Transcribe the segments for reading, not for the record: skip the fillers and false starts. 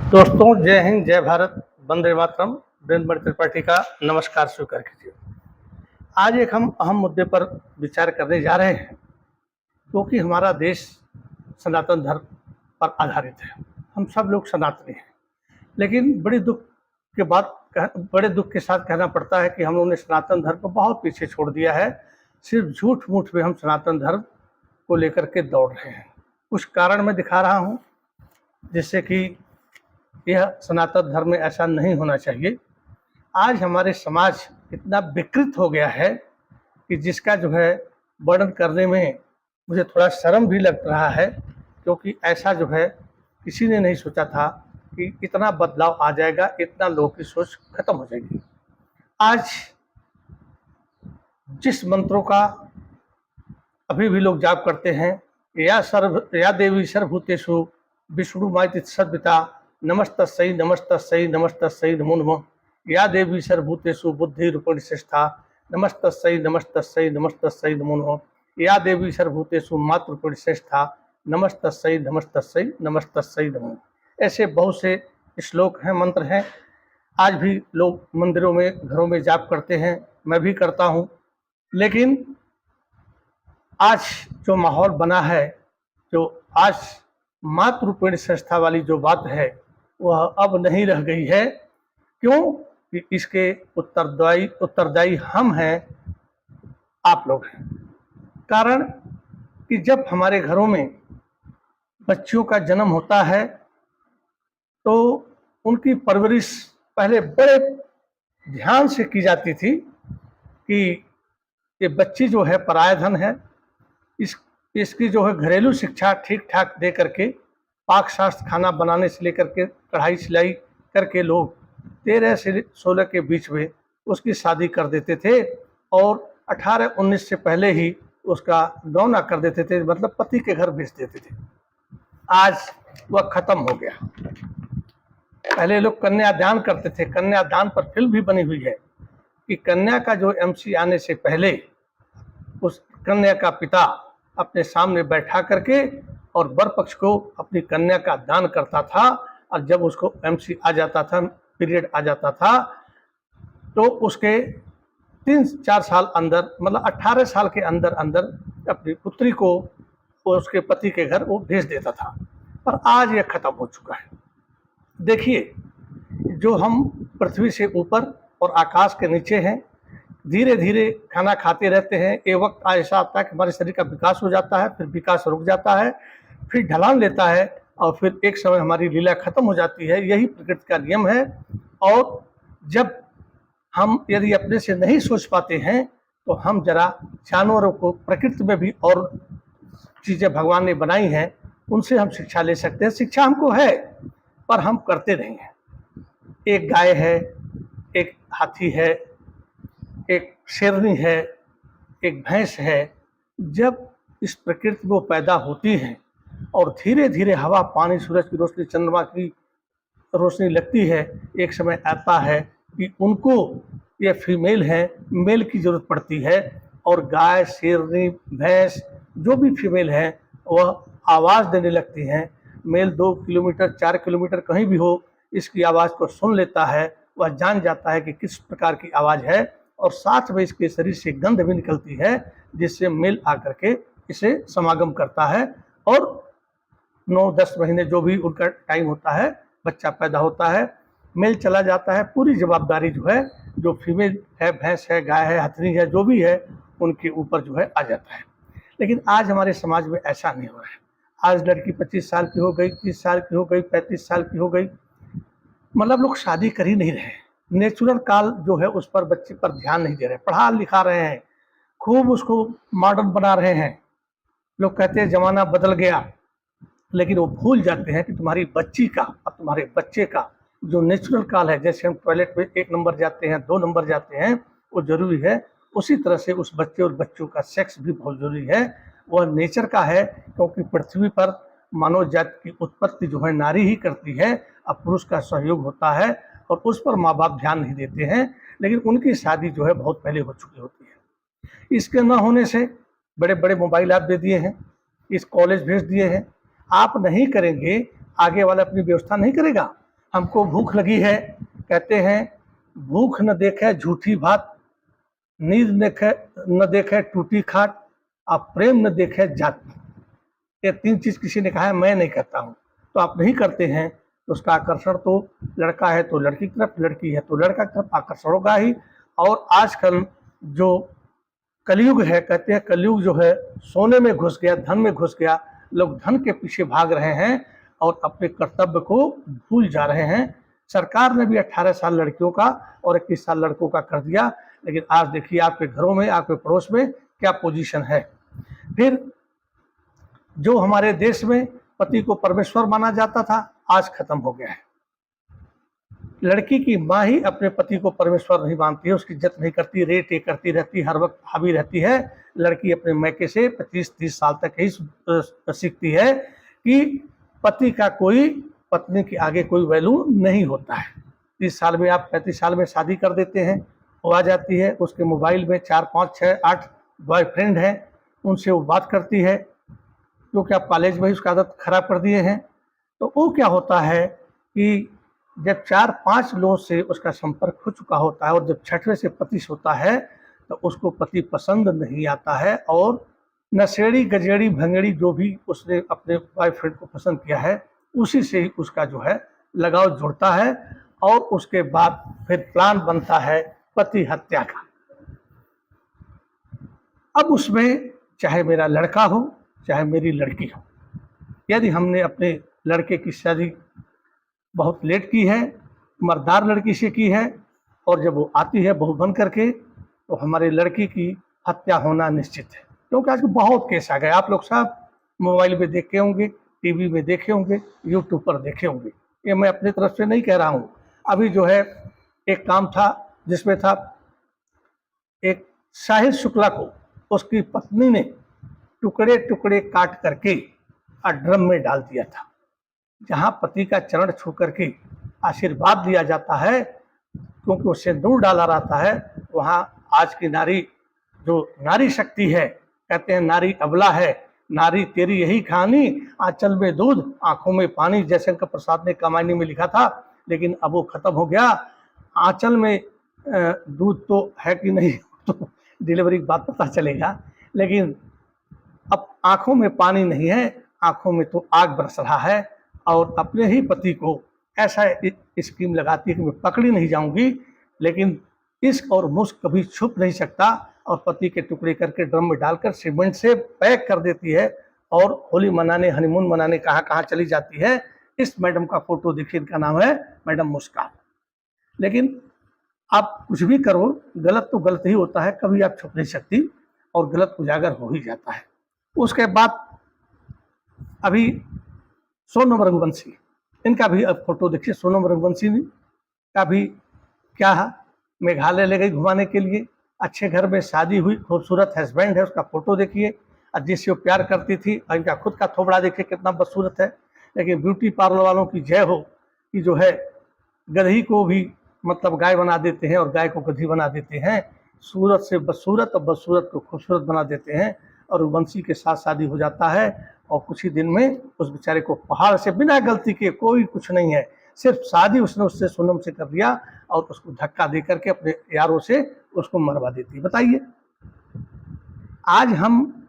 दोस्तों, जय हिंद, जय भारत, वंदे मातरम। वीरेंद्र त्रिपाठी का नमस्कार स्वीकार कीजिए। आज एक हम अहम मुद्दे पर विचार करने जा रहे हैं, क्योंकि हमारा देश सनातन धर्म पर आधारित है। हम सब लोग सनातनी हैं, लेकिन बड़े दुख के साथ कहना पड़ता है कि हम लोगों ने सनातन धर्म को बहुत पीछे छोड़ दिया है। सिर्फ झूठ मूठ में हम सनातन धर्म को लेकर के दौड़ रहे हैं। कुछ कारण मैं दिखा रहा हूँ, जिससे कि यह सनातन धर्म में ऐसा नहीं होना चाहिए। आज हमारे समाज इतना विकृत हो गया है कि जिसका जो है वर्णन करने में मुझे थोड़ा शर्म भी लग रहा है, क्योंकि ऐसा जो है किसी ने नहीं सोचा था कि इतना बदलाव आ जाएगा, इतना लोगों की सोच खत्म हो जाएगी। आज जिस मंत्रों का अभी भी लोग जाप करते हैं, या देवी सर्वभूतेषु विष्णुमाइति सद्विता नमस्तस्यै नमस्तस्यै नमस्तस्यै नमो नमः। या देवी सर्वभूतेषु बुद्धिरूपिणी श्रेष्ठा नमस्तस्यै नमस्तस्यै नमस्तस्यै नमो नमः। या देवी सर्वभूतेषु मातृरूपिणी श्रेष्ठा नमस्तस्यै नमस्तस्यै नमस्तस्यै नमो नमः। ऐसे बहुत से श्लोक हैं, मंत्र हैं। आज भी लोग मंदिरों में, घरों में जाप करते हैं, मैं भी करता हूँ। लेकिन आज जो माहौल बना है, जो आज मातृरूपिणी संस्था वाली जो बात है, वह अब नहीं रह गई है। क्यों? कि इसके उत्तरदायी हम हैं, आप लोग हैं। कारण कि जब हमारे घरों में बच्चियों का जन्म होता है तो उनकी परवरिश पहले बड़े ध्यान से की जाती थी कि ये बच्ची जो है पराया धन है, इसकी जो है घरेलू शिक्षा ठीक ठाक दे करके, पाक शास्त्र, खाना बनाने से लेकर के कढ़ाई सिलाई करके लोग 13 से 16 के बीच में उसकी शादी कर देते थे और 18-19 से पहले ही उसका गौना कर देते थे, मतलब पति के घर भेज देते थे। आज वह खत्म हो गया। पहले लोग कन्यादान करते थे। कन्यादान पर फिल्म भी बनी हुई है कि कन्या का जो एमसी आने से पहले उस कन्या का पिता अपने सामने बैठा करके और वर पक्ष को अपनी कन्या का दान करता था, और जब उसको एमसी आ जाता था, पीरियड आ जाता था, तो उसके 3-4 साल अंदर, मतलब 18 साल के अंदर अंदर अपनी पुत्री को उसके पति के घर वो भेज देता था। पर आज यह खत्म हो चुका है। देखिए, जो हम पृथ्वी से ऊपर और आकाश के नीचे हैं, धीरे धीरे खाना खाते रहते हैं। एक वक्त ऐसा आता है कि हमारे शरीर का विकास हो जाता है, फिर विकास रुक जाता है, फिर ढलान लेता है, और फिर एक समय हमारी लीला खत्म हो जाती है। यही प्रकृति का नियम है। और जब हम यदि अपने से नहीं सोच पाते हैं तो हम जरा जानवरों को, प्रकृति में भी और चीज़ें भगवान ने बनाई हैं, उनसे हम शिक्षा ले सकते हैं। शिक्षा हमको है, पर हम करते नहीं हैं। एक गाय है, एक हाथी है, एक शेरनी है, एक भैंस है। जब इस प्रकृति में वो पैदा होती हैं और धीरे धीरे हवा, पानी, सूरज की रोशनी, चंद्रमा की रोशनी लगती है, एक समय आता है कि उनको, ये फीमेल है, मेल की जरूरत पड़ती है। और गाय, शेरनी, भैंस जो भी फीमेल है, वह आवाज़ देने लगती हैं। मेल 2 किलोमीटर 4 किलोमीटर कहीं भी हो, इसकी आवाज़ को सुन लेता है, वह जान जाता है कि किस प्रकार की आवाज़ है, और साथ में इसके शरीर से गंध भी निकलती है, जिससे मेल आकर के इसे समागम करता है। और 9-10 महीने जो भी उनका टाइम होता है, बच्चा पैदा होता है, मेल चला जाता है। पूरी जवाबदारी जो है, जो फीमेल है, भैंस है, गाय है, हथनी है, जो भी है, उनके ऊपर जो है आ जाता है। लेकिन आज हमारे समाज में ऐसा नहीं हो रहा है। आज लड़की 25 साल की हो गई, 30 साल की हो गई, 35 साल की हो गई, मतलब लोग शादी कर ही नहीं रहे। नेचुरल काल जो है उस पर, बच्चे पर ध्यान नहीं दे रहे, पढ़ा लिखा रहे हैं, खूब उसको मॉडर्न बना रहे हैं। लोग कहते हैं ज़माना बदल गया, लेकिन वो भूल जाते हैं कि तुम्हारी बच्ची का और तुम्हारे बच्चे का जो नेचुरल काल है, जैसे हम टॉयलेट में 1 नंबर जाते हैं, 2 नंबर जाते हैं, वो ज़रूरी है। उसी तरह से उस बच्चे और बच्चों का सेक्स भी बहुत ज़रूरी है। वह नेचर का है, क्योंकि पृथ्वी पर मानव जाति की उत्पत्ति जो है नारी ही करती है, अब पुरुष का सहयोग होता है, और उस पर माँ बाप ध्यान नहीं देते हैं। लेकिन उनकी शादी जो है बहुत पहले हो चुकी होती है। इसके न होने से बड़े बड़े मोबाइल ऐप दे दिए हैं, इस कॉलेज भेज दिए हैं। आप नहीं करेंगे, आगे वाला अपनी व्यवस्था नहीं करेगा। हमको भूख लगी है, कहते हैं भूख न देखे झूठी बात, नींद न देखे टूटी खाट, और प्रेम न देखे जात। ये 3 चीज किसी ने कहा है, मैं नहीं कहता हूँ। तो आप नहीं करते हैं तो उसका आकर्षण तो लड़का है तो लड़की की तरफ, लड़की है तो लड़का की तरफ आकर्षण होगा ही। और आजकल जो कलयुग है, कहते हैं कलयुग जो है सोने में घुस गया, धन में घुस गया। लोग धन के पीछे भाग रहे हैं और अपने कर्तव्य को भूल जा रहे हैं। सरकार ने भी 18 साल लड़कियों का और 21 साल लड़कों का कर दिया, लेकिन आज देखिए आपके घरों में, आपके पड़ोस में क्या पोजीशन है। फिर जो हमारे देश में पति को परमेश्वर माना जाता था, आज खत्म हो गया है। लड़की की माँ ही अपने पति को परमेश्वर नहीं मानती है, उसकी इज्जत नहीं करती, रेट ये करती रहती, हर वक्त हावी रहती है। लड़की अपने मैके से 25-30 साल तक ही सीखती है कि पति का कोई, पत्नी के आगे कोई वैल्यू नहीं होता है। 30 साल में आप 35 साल में शादी कर देते हैं, वो आ जाती है, उसके मोबाइल में 4, 5, 6, 8 बॉयफ्रेंड हैं, उनसे वो बात करती है, क्योंकि आप कॉलेज में ही उसका आदत खराब कर दिए हैं। तो वो क्या होता है कि जब 4-5 लोगों से उसका संपर्क हो चुका होता है और जब 6वें से पति होता है तो उसको पति पसंद नहीं आता है, और नशेड़ी गजेड़ी भंगेड़ी जो भी उसने अपने बॉयफ्रेंड को पसंद किया है उसी से ही उसका जो है लगाव जुड़ता है, और उसके बाद फिर प्लान बनता है पति हत्या का। अब उसमें चाहे मेरा लड़का हो चाहे मेरी लड़की हो, यदि हमने अपने लड़के की शादी बहुत लेट की है, मर्दार लड़की से की है, और जब वो आती है बहू बन करके, तो हमारे लड़की की हत्या होना निश्चित है। क्योंकि आज बहुत केस आ गए, आप लोग सब मोबाइल में देखे होंगे, टीवी में देखे होंगे, यूट्यूब पर देखे होंगे। ये मैं अपनी तरफ से नहीं कह रहा हूँ। अभी जो है एक काम था जिसमें था एक शाहिद शुक्ला को उसकी पत्नी ने टुकड़े टुकड़े काट करके ड्रम में डाल दिया था। जहाँ पति का चरण छू करके आशीर्वाद दिया जाता है, क्योंकि वो सिंदूर डाला रहता है, वहाँ आज की नारी जो नारी शक्ति है, कहते हैं नारी अबला है, नारी तेरी यही कहानी, आंचल में दूध आंखों में पानी, जयशंकर प्रसाद ने कमानी में लिखा था, लेकिन अब वो खत्म हो गया। आंचल में दूध तो है कि नहीं तो डिलीवरी की बात पता चलेगा, लेकिन अब आंखों में पानी नहीं है, आंखों में तो आग बरस रहा है। और अपने ही पति को ऐसा स्कीम लगाती है कि मैं पकड़ी नहीं जाऊंगी, लेकिन इश्क और मुश्क कभी छुप नहीं सकता, और पति के टुकड़े करके ड्रम में डालकर सीमेंट से पैक कर देती है, और होली मनाने, हनीमून मनाने कहाँ कहाँ चली जाती है। इस मैडम का फोटो देखिए, इनका नाम है मैडम मुस्कान। लेकिन आप कुछ भी करो, गलत तो गलत ही होता है, कभी आप छुप नहीं सकती, और गलत उजागर हो ही जाता है। उसके बाद अभी सोनम रघुवंशी, इनका भी अब फोटो देखिए। सोनम रघुवंशी का भी क्या है, मेघालय ले गई घुमाने के लिए, अच्छे घर में शादी हुई, खूबसूरत हस्बैंड है, उसका फोटो देखिए, और जिससे वो प्यार करती थी, और इनका खुद का थोबड़ा देखिए कितना बदसूरत है। लेकिन ब्यूटी पार्लर वालों की जय हो कि जो है गधी को भी मतलब गाय बना देते हैं और गाय को गधी बना देते हैं, सूरत से बदसूरत और बदसूरत को खूबसूरत बना देते हैं, और वंशी के साथ शादी हो जाता है, और कुछ ही दिन में उस बेचारे को पहाड़ से बिना गलती के, कोई कुछ नहीं है, सिर्फ शादी उसने उससे सोनम से कर दिया, और उसको धक्का दे करके अपने यारों से उसको मरवा देती। बताइए, आज हम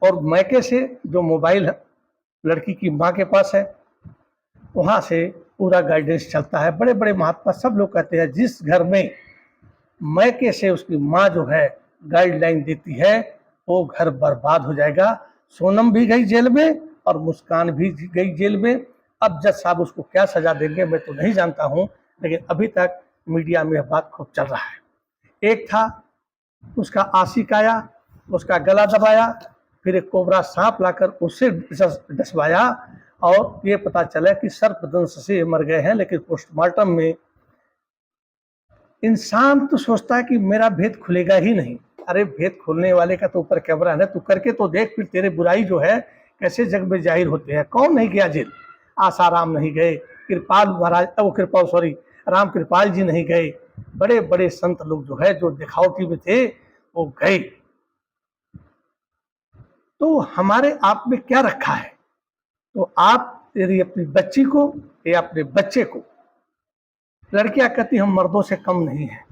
और मैके से जो मोबाइल है लड़की की माँ के पास है, वहाँ से पूरा गाइडेंस चलता है। बड़े बड़े महात्मा सब लोग कहते हैं जिस घर में मैके से उसकी माँ जो है गाइडलाइन देती है, वो घर बर्बाद हो जाएगा। सोनम भी गई जेल में और मुस्कान भी गई जेल में। अब जज साहब उसको क्या सजा देंगे मैं तो नहीं जानता हूँ, लेकिन अभी तक मीडिया में बात खूब चल रहा है। एक था उसका आशिक आया, उसका गला दबाया, फिर एक कोबरा सांप लाकर उससे डसवाया, और ये पता चला कि सर्पदंश से मर गए हैं। लेकिन पोस्टमार्टम में इंसान तो सोचता है कि मेरा भेद खुलेगा ही नहीं। अरे भेद खोलने वाले का तो ऊपर कैमरा है, तू करके तो देख, फिर तेरे बुराई जो है कैसे जग में जाहिर होते हैं। कौन नहीं गया जेल? आसाराम नहीं गए, कृपाल महाराज, वो कृपाल सॉरी राम कृपाल जी नहीं गए, बड़े बड़े संत लोग जो है जो दिखावटी में थे वो गए। तो हमारे आप में क्या रखा है? तो आप यदि अपनी बच्ची को या अपने बच्चे को लड़कियां कहती हम मर्दों से कम नहीं है।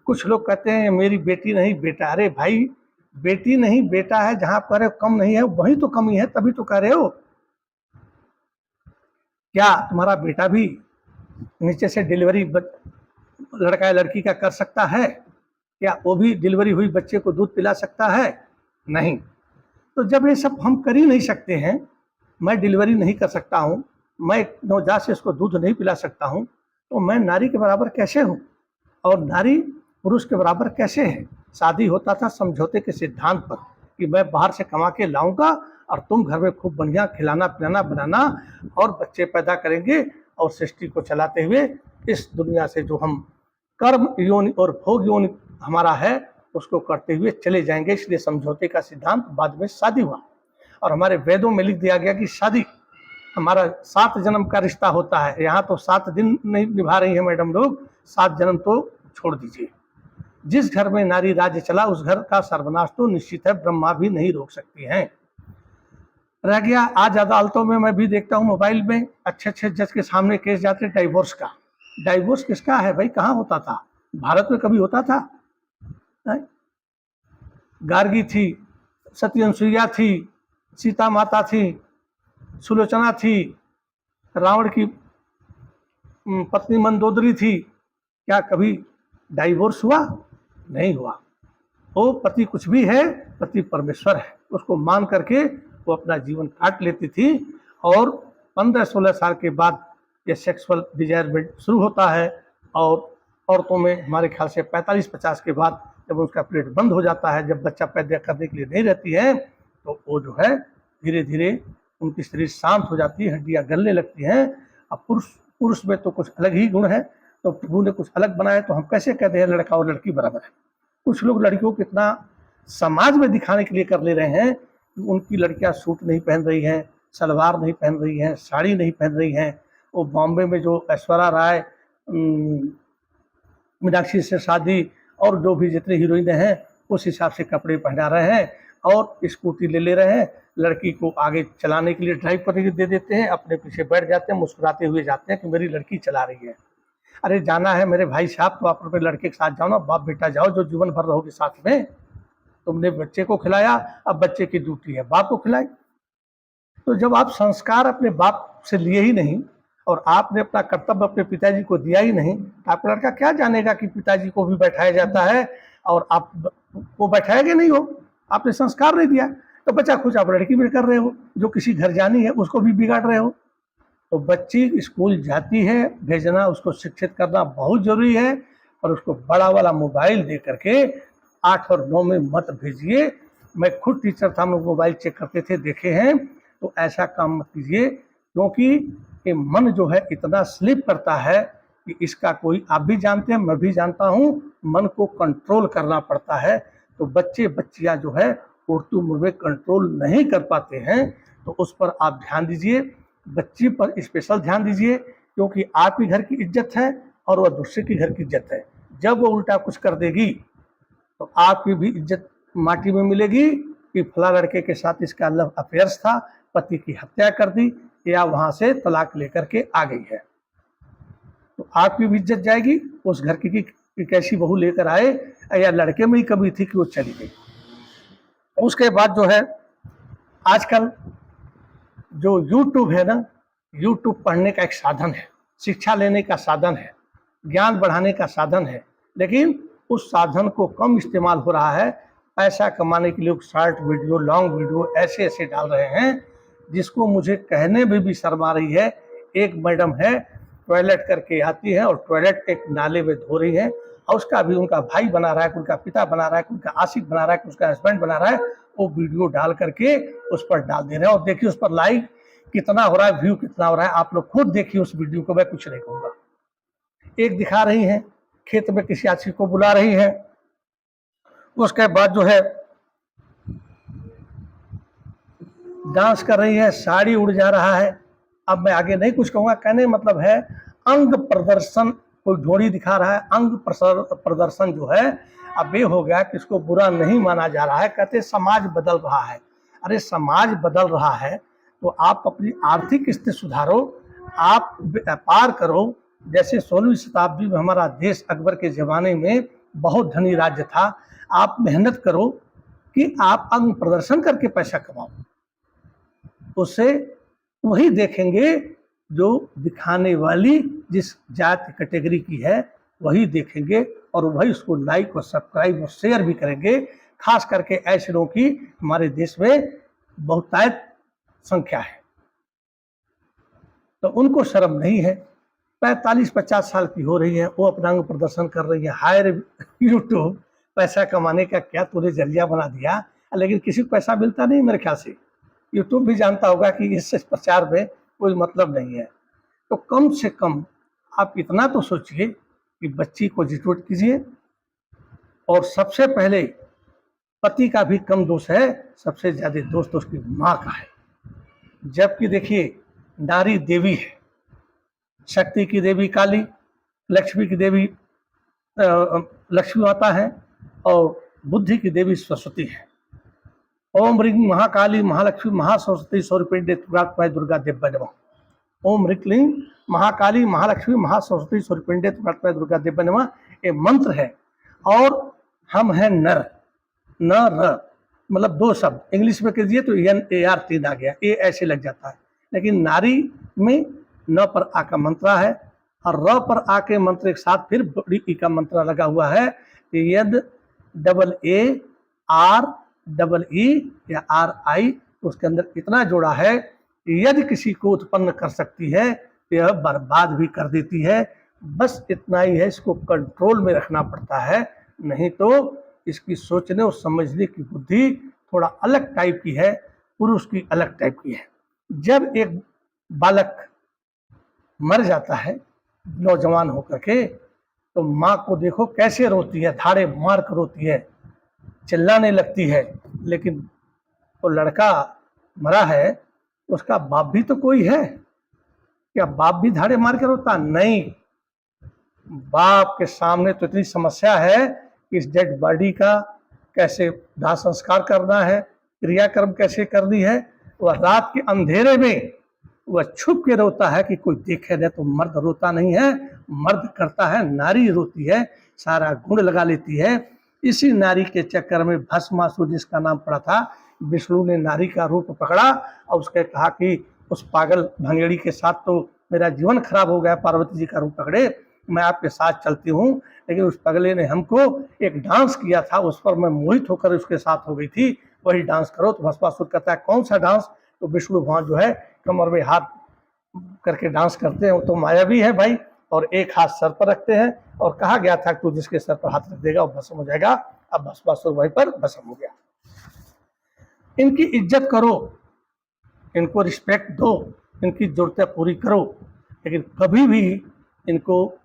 कुछ लोग कहते हैं मेरी बेटी नहीं बेटा। अरे भाई, बेटी नहीं बेटा है, जहां पर कम नहीं है वही तो कमी है, तभी तो कह रहे हो। क्या तुम्हारा बेटा भी नीचे से डिलीवरी लड़का या लड़की का कर सकता है? क्या वो भी डिलीवरी हुई बच्चे को दूध पिला सकता है? नहीं। तो जब ये सब हम कर ही नहीं सकते हैं, मैं डिलीवरी नहीं कर सकता हूँ, मैं नवजात से उसको दूध नहीं पिला सकता हूँ, तो मैं नारी के बराबर कैसे हूँ? और नारी पुरुष के बराबर कैसे है? शादी होता था समझौते के सिद्धांत पर कि मैं बाहर से कमा के लाऊंगा और तुम घर में खूब बढ़िया खिलाना पिलाना बनाना और बच्चे पैदा करेंगे और सृष्टि को चलाते हुए इस दुनिया से जो हम कर्म योनि और भोग योनि हमारा है उसको करते हुए चले जाएंगे। इसलिए समझौते का सिद्धांत, बाद में शादी हुआ। और हमारे वेदों में लिख दिया गया कि शादी हमारा 7 जन्म का रिश्ता होता है। यहाँ तो 7 दिन नहीं निभा रही है मैडम लोग, 7 जन्म तो छोड़ दीजिए। जिस घर में नारी राज्य चला उस घर का सर्वनाश तो निश्चित है, ब्रह्मा भी नहीं रोक सकती हैं। रह गया आज अदालतों में मैं भी देखता हूँ मोबाइल में अच्छे अच्छे जज के सामने केस जाते हैं डाइवोर्स का। डाइवोर्स किसका है भाई? कहाँ होता था? भारत में कभी होता था? गार्गी थी, सती अनुसुईया थी, सीता माता थी, सुलोचना थी, रावण की पत्नी मंदोदरी थी। क्या कभी डाइवोर्स हुआ? नहीं हुआ। वो पति कुछ भी है, पति परमेश्वर है, उसको मान करके वो अपना जीवन काट लेती थी। और 15-16 साल के बाद ये सेक्सुअल डिजायरमेंट शुरू होता है और औरतों में हमारे ख्याल से 45-50 के बाद जब उसका पीरियड बंद हो जाता है, जब बच्चा पैदा करने के लिए नहीं रहती है, तो वो जो है धीरे धीरे उनकी शरीर शांत हो जाती है, हड्डियाँ गलने लगती हैं। अब पुरुष में तो कुछ अलग ही गुण है, तो प्रभु ने कुछ अलग बनाया, तो हम कैसे कहते हैं लड़का और लड़की बराबर है? कुछ लोग लड़कियों को इतना समाज में दिखाने के लिए कर ले रहे हैं कि उनकी लड़कियां सूट नहीं पहन रही हैं, सलवार नहीं पहन रही हैं, साड़ी नहीं पहन रही हैं। वो बॉम्बे में जो ऐश्वर्या राय, मीनाक्षी से शादी और जो भी जितनी हीरोइनें हैं उस हिसाब से कपड़े पहना रहे हैं और स्कूटी ले रहे हैं, लड़की को आगे चलाने के लिए ड्राइव करने के दे देते हैं, अपने पीछे बैठ जाते हैं, मुस्कुराते हुए जाते हैं कि मेरी लड़की चला रही है। अरे जाना है मेरे भाई साहब तो आप अपने लड़के के साथ जाओ ना, बाप बेटा जाओ, जो जीवन भर रहोगे साथ में। तुमने बच्चे को खिलाया, अब बच्चे की ड्यूटी है बाप को खिलाए। तो जब आप संस्कार अपने बाप से लिए ही नहीं और आपने अपना कर्तव्य अपने पिताजी को दिया ही नहीं, तो आपका लड़का क्या जानेगा कि पिताजी को भी बैठाया जाता है और आप को बैठाएंगे नहीं हो, आपने संस्कार नहीं दिया। तो बच्चा खुश आप लड़की में कर रहे हो, जो किसी घर जानी है उसको भी बिगाड़ रहे हो। तो बच्ची स्कूल जाती है, भेजना उसको शिक्षित करना बहुत जरूरी है, और उसको बड़ा वाला मोबाइल दे करके 8 और 9 में मत भेजिए। मैं खुद टीचर था, हम लोग मोबाइल चेक करते थे, देखे हैं। तो ऐसा काम मत कीजिए, क्योंकि ये मन जो है इतना स्लिप करता है कि इसका कोई, आप भी जानते हैं मैं भी जानता हूँ, मन को कंट्रोल करना पड़ता है। तो बच्चे बच्चियाँ जो है उड़तू उम्र में कंट्रोल नहीं कर पाते हैं, तो उस पर आप ध्यान दीजिए, बच्ची पर स्पेशल ध्यान दीजिए, क्योंकि आपकी घर की इज्जत है और वह दूसरे की घर की इज्जत है। जब वो उल्टा कुछ कर देगी तो आपकी भी इज्जत माटी में मिलेगी कि फला लड़के के साथ इसका लव अफेयर्स था, पति की हत्या कर दी या वहां से तलाक लेकर के आ गई है, तो आपकी भी इज्जत जाएगी। उस घर की कैसी बहू लेकर आए, या लड़के में ही कमी थी कि वो चली गई। उसके बाद जो है आजकल जो यूट्यूब है ना, यूट्यूब पढ़ने का एक साधन है, शिक्षा लेने का साधन है, ज्ञान बढ़ाने का साधन है, लेकिन उस साधन को कम इस्तेमाल हो रहा है। पैसा कमाने के लिए शॉर्ट वीडियो, लॉन्ग वीडियो ऐसे ऐसे डाल रहे हैं, जिसको मुझे कहने में भी शर्म आ रही है। एक मैडम है, टॉयलेट करके आती है और टॉयलेट एक नाले में धो रही है, और उसका भी उनका भाई बना रहा है, उनका पिता बना रहा है, उनका आशिक बना रहा है, उसका हस्बैंड बना रहा है, वो वीडियो डाल करके उस पर डाल दे रहे हैं। और देखिए उस पर लाइक कितना हो रहा है, व्यू कितना हो रहा है, आप लोग खुद देखिए उस वीडियो को, मैं कुछ नहीं कहूँगा। एक दिखा रही हैं खेत में किसी आशिक को बुला रही हैं, उसके बाद जो है डांस कर रही है, साड़ी उड़ जा रहा है। अब मैं आगे नहीं कुछ कहूँगा, कहने मतलब है अंग प्रदर्शन, कोई जोड़ी दिखा रहा है, अंग प्रदर्शन जो है अब ये हो गया कि इसको बुरा नहीं माना जा रहा है। कहते समाज बदल रहा है। अरे समाज बदल रहा है तो आप अपनी आर्थिक स्थिति सुधारो, आप व्यापार करो, जैसे 16वीं शताब्दी में हमारा देश अकबर के ज़माने में बहुत धनी राज्य था। आप मेहनत करो कि आप अंग प्रदर्शन करके पैसा कमाओ, उससे वही देखेंगे जो दिखाने वाली जिस जाति कैटेगरी की है वही देखेंगे, और वही उसको लाइक और सब्सक्राइब और शेयर भी करेंगे। खास करके ऐसे लोगों की हमारे देश में बहुतायत संख्या है, तो उनको शर्म नहीं है। 45-50 साल की हो रही है, वो अपना अंग प्रदर्शन कर रही है। हाय रे यूट्यूब, पैसा कमाने का क्या तूने जरिया बना दिया। लेकिन किसी को पैसा मिलता नहीं मेरे ख्याल से। यूट्यूब भी जानता होगा कि इससे प्रचार में कोई मतलब नहीं है। तो कम से कम आप इतना तो सोचिए कि बच्ची को एजुकेट कीजिए, और सबसे पहले पति का भी कम दोष है, सबसे ज्यादा दोष तो उसकी माँ का है। जबकि देखिए, नारी देवी है, शक्ति की देवी काली, लक्ष्मी की देवी लक्ष्मी माता है, और बुद्धि की देवी सरस्वती है। ओम ह्रीं महाकाली महालक्ष्मी महासरस्वती सौरपिंडे दुर्गा देव्य नमः। ओम ह्रीं महाकाली महालक्ष्मी महासरस्वती सौरपिंडे दुर्गा देव्य नमः, ये मंत्र है। और हम हैं नर, न र, मतलब दो शब्द इंग्लिश में कह दिए तो NAR 3 आ गया, ए ऐसे लग जाता है। लेकिन नारी में न पर आ का मंत्रा है, और र पर आ के मंत्र एक साथ फिर बड़ी ई का मंत्रा लगा हुआ है। यद AAREE या RI, उसके अंदर इतना जोड़ा है कि यदि किसी को उत्पन्न कर सकती है तो यह बर्बाद भी कर देती है। बस इतना ही है, इसको कंट्रोल में रखना पड़ता है, नहीं तो इसकी सोचने और समझने की बुद्धि थोड़ा अलग टाइप की है, पुरुष की अलग टाइप की है। जब एक बालक मर जाता है नौजवान होकर के, तो माँ को देखो कैसे रोती है, धाड़े मार कर रोती है, चिल्लाने लगती है। लेकिन वो लड़का मरा है, उसका बाप भी तो कोई है, क्या बाप भी धाड़े मार कर रोता? नहीं, बाप के सामने तो इतनी समस्या है कि इस डेड बॉडी का कैसे दाह संस्कार करना है, क्रियाक्रम कैसे करनी है। वह रात के अंधेरे में वह छुप के रोता है कि कोई देखे नहीं। तो मर्द रोता नहीं है, मर्द करता है, नारी रोती है, सारा गुण लगा लेती है। इसी नारी के चक्कर में भस्मासुर जिसका नाम पड़ा था, विष्णु ने नारी का रूप पकड़ा और उसके कहा कि उस पागल भंगेड़ी के साथ तो मेरा जीवन खराब हो गया, पार्वती जी का रूप पकड़े, मैं आपके साथ चलती हूँ। लेकिन उस पगले ने हमको एक डांस किया था, उस पर मैं मोहित होकर उसके साथ हो गई थी, वही डांस करो। तो भस्मासुर कहता है कौन सा डांस? तो विष्णु भगवान जो है कमर में हाथ करके डांस करते हैं, वो तो मायावी है भाई, और एक हाथ सर पर रखते हैं, और कहा गया था कि तू जिसके सर पर हाथ रख देगा वो भस्म हो जाएगा। अब भस्मासुर वहीं पर भस्म हो गया। इनकी इज्जत करो, इनको रिस्पेक्ट दो, इनकी जरूरतें पूरी करो, लेकिन कभी भी इनको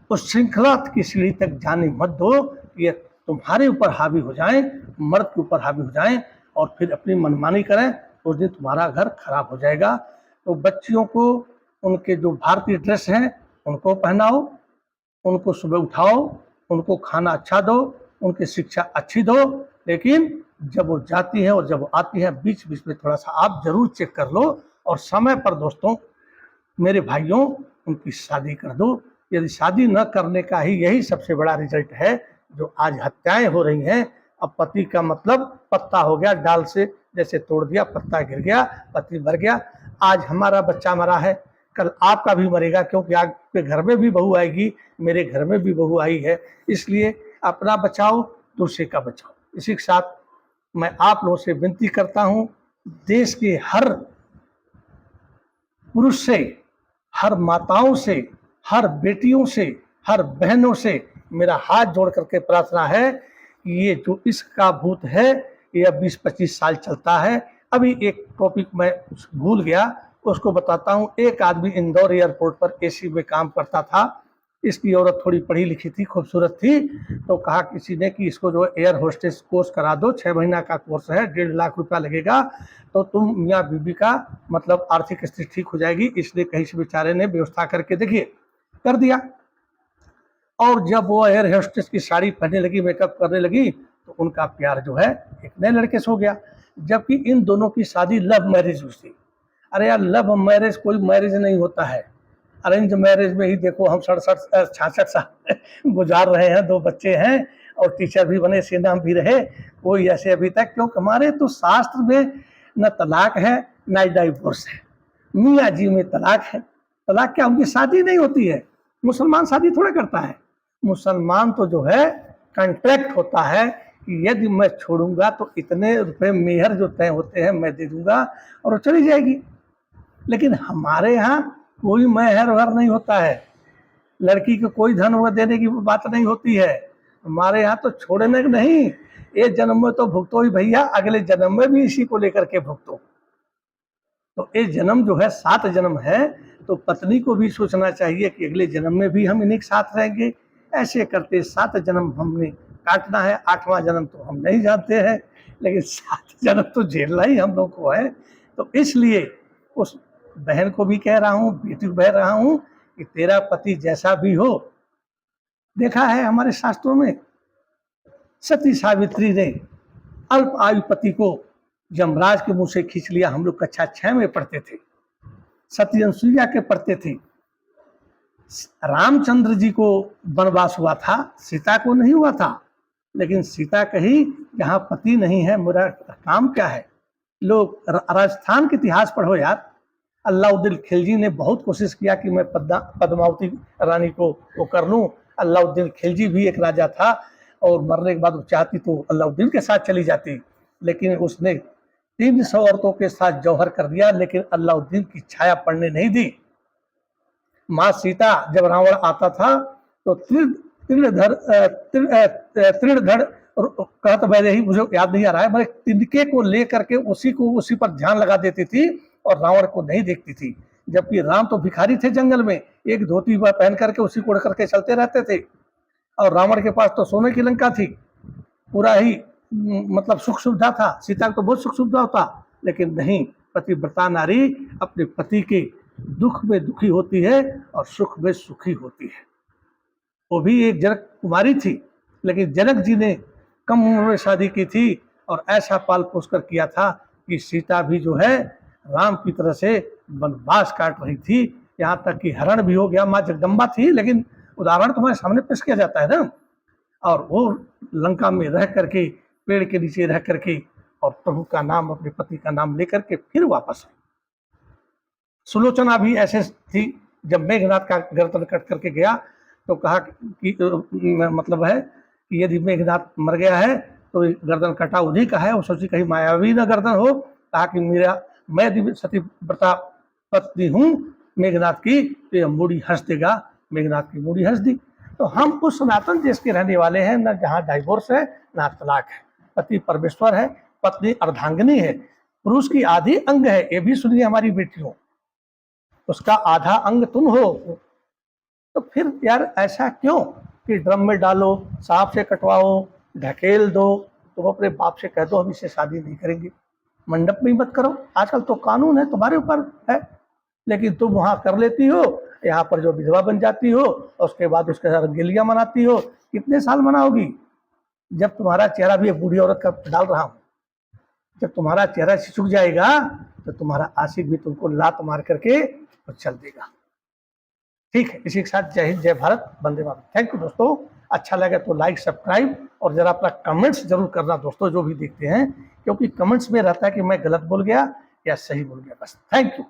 उस श्रृंखला की सीढ़ी तक जाने मत दो, ये तुम्हारे ऊपर हावी हो जाएं, मर्द के ऊपर हावी हो जाएं और फिर अपनी मनमानी करें, तो उस दिन तुम्हारा घर खराब हो जाएगा। तो बच्चियों को उनके जो भारतीय ड्रेस हैं उनको पहनाओ, उनको सुबह उठाओ, उनको खाना अच्छा दो, उनकी शिक्षा अच्छी दो। लेकिन जब वो जाती है और जब वो आती है, बीच बीच में थोड़ा सा आप जरूर चेक कर लो, और समय पर दोस्तों मेरे भाइयों उनकी शादी कर दो। यदि शादी न करने का ही यही सबसे बड़ा रिजल्ट है जो आज हत्याएं हो रही हैं। अब पति का मतलब पत्ता हो गया, डाल से जैसे तोड़ दिया, पत्ता गिर गया, पति मर गया। आज हमारा बच्चा मरा है, कल आपका भी मरेगा, क्योंकि आपके घर में भी बहू आएगी, मेरे घर में भी बहू आई है। इसलिए अपना बचाओ, दूसरे का बचाओ। इसी के साथ मैं आप लोगों से विनती करता हूं, देश के हर पुरुष से, हर माताओं से, हर बेटियों से, हर बहनों से मेरा हाथ जोड़ करके प्रार्थना है कि ये जो इसका भूत है ये 20-25 साल चलता है। अभी एक टॉपिक मैं भूल गया, उसको बताता हूँ। एक आदमी इंदौर एयरपोर्ट पर AC में काम करता था। इसकी औरत थोड़ी पढ़ी लिखी थी, खूबसूरत थी, तो कहा किसी ने कि इसको जो एयर होस्टेस कोर्स करा दो, 6 महीना का कोर्स है, 1.5 लाख रुपया लगेगा, तो तुम मियाँ बीबी का मतलब आर्थिक स्थिति ठीक हो जाएगी। इसलिए कहीं से बेचारे ने व्यवस्था करके देखिए कर दिया। और जब वो एयर होस्टेस की साड़ी पहनने लगी, मेकअप करने लगी, तो उनका प्यार जो है एक नए लड़के से हो गया। जबकि इन दोनों की शादी लव मैरिज हुई थी। अरे यार, लव मैरिज कोई मैरिज नहीं होता है, अरेंज मैरिज में ही देखो हम 66 साल गुजार रहे हैं, 2 बच्चे हैं और टीचर भी बने, सेना भी रहे, कोई ऐसे अभी तक, क्योंकि हमारे तो शास्त्र में न तलाक है न डाइवोर्स है। मियाँ जी में तलाक है। तलाक क्या, उनकी शादी नहीं होती है। मुसलमान शादी थोड़ा करता है। मुसलमान तो जो है कॉन्ट्रैक्ट होता है कि यदि मैं छोड़ूंगा तो इतने रुपए मेहर जो तय होते हैं मैं दे दूंगा और वो चली जाएगी। लेकिन हमारे यहाँ कोई मेहर वहर नहीं होता है, लड़की को कोई धन वह देने की बात नहीं होती है। हमारे यहाँ तो छोड़ने का नहीं, ये जन्म में तो भुगतो ही भैया, अगले जन्म में भी इसी को लेकर के भुगतो। तो ये जन्म जो है 7 जन्म है, तो पत्नी को भी सोचना चाहिए कि अगले जन्म में भी हम इन्हीं के साथ रहेंगे। ऐसे करते 7 जन्म हमने काटना है। 8वां जन्म तो हम नहीं जानते हैं, लेकिन 7 जन्म तो झेलना ही हम लोग को है। तो इसलिए उस बहन को भी कह रहा हूँ, बेटी को कह रहा हूँ कि तेरा पति जैसा भी हो, देखा है हमारे शास्त्रों में सती सावित्री ने अल्प आयु पति को यमराज के मुंह से खींच लिया। हम लोग कक्षा 6 में पढ़ते थे, सती अनुसुईया के पढ़ते थे। रामचंद्र जी को वनवास हुआ था, सीता को नहीं हुआ था। लेकिन सीता कही यहाँ पति नहीं है, मेरा काम क्या है। लोग राजस्थान के इतिहास पढ़ो यार, अलाउद्दीन खिलजी ने बहुत कोशिश किया कि मैं पद्मावती रानी को वो कर लूं। अलाउद्दीन खिलजी भी एक राजा था और मरने के बाद वो चाहती तो अलाउद्दीन के साथ चली जाती, लेकिन उसने 300 औरतों के साथ जौहर कर दिया, लेकिन अलाउद्दीन की छाया पड़ने नहीं दी। माँ सीता जब रावण आता था तो तृणधर कहत वैसे ही, मुझे याद नहीं आ रहा है, मैं तिनके को लेकर के उसी पर ध्यान लगा देती थी और रावण को नहीं देखती थी। जबकि राम तो भिखारी थे, जंगल में एक धोती पहन करके उसी को उड़ करके चलते रहते थे, और रावण के पास तो सोने की लंका थी, पूरा ही मतलब सुख सुविधा था। सीता को तो बहुत सुख सुविधा होता, लेकिन नहीं, पतिव्रता नारी अपने पति के दुख में दुखी होती है और सुख में सुखी होती है। वो भी एक जनक कुमारी थी, लेकिन जनक जी ने कम उम्र में शादी की थी और ऐसा पाल पोस कर किया था कि सीता भी जो है राम की तरह से वनवास काट रही थी। यहाँ तक कि हरण भी हो गया। माँ जगदम्बा थी, लेकिन उदाहरण तुम्हारे सामने पेश किया जाता है ना। और वो लंका में रह करके, पेड़ के नीचे रह करके, और प्रभु का नाम, अपने पति का नाम लेकर के फिर वापस आई। सुलोचना भी ऐसे थी, जब मेघनाथ का गर्दन कट करके गया तो कहा कि मतलब है कि यदि मेघनाथ मर गया है तो गर्दन कटा उन्हीं का है। वो सोची कहीं मायावी न गर्दन हो। कहा कि मैं सतीव्रता पत्नी हूँ मेघनाथ की, तो ये मूड़ी हंस देगा। मेघनाथ की मूड़ी हंस दी। तो हम उस सनातन देश के रहने वाले हैं, न जहाँ डाइवोर्स है न तलाक है। पति परमेश्वर है, पत्नी अर्धांगिनी है, पुरुष की आधी अंग है। ये भी सुनिए हमारी बेटियों, उसका आधा अंग तुम हो। तो फिर यार ऐसा क्यों कि ड्रम में डालो, सांप से कटवाओ, ढकेल दो। तुम अपने बाप से कह दो हम इससे शादी नहीं करेंगे, मंडप में ही मत करो। आजकल तो कानून है, तुम्हारे ऊपर है, लेकिन तुम वहाँ कर लेती हो, यहाँ पर जो विधवा बन जाती हो और उसके बाद उसके साथ गिलियाँ मनाती हो। कितने साल मनाओगी? जब तुम्हारा चेहरा भी एक बूढ़ी औरत का डाल रहा हूँ, जब तुम्हारा चेहरा सिचुक जाएगा तो तुम्हारा आशिक भी तुमको लात मार करके और चल देगा। ठीक है, इसी के साथ जय हिंद, जय भारत, वंदे मातरम। थैंक यू दोस्तों। अच्छा लगे तो लाइक, सब्सक्राइब और जरा अपना कमेंट्स जरूर करना दोस्तों, जो भी देखते हैं, क्योंकि कमेंट्स में रहता है कि मैं गलत बोल गया या सही बोल गया। बस थैंक यू।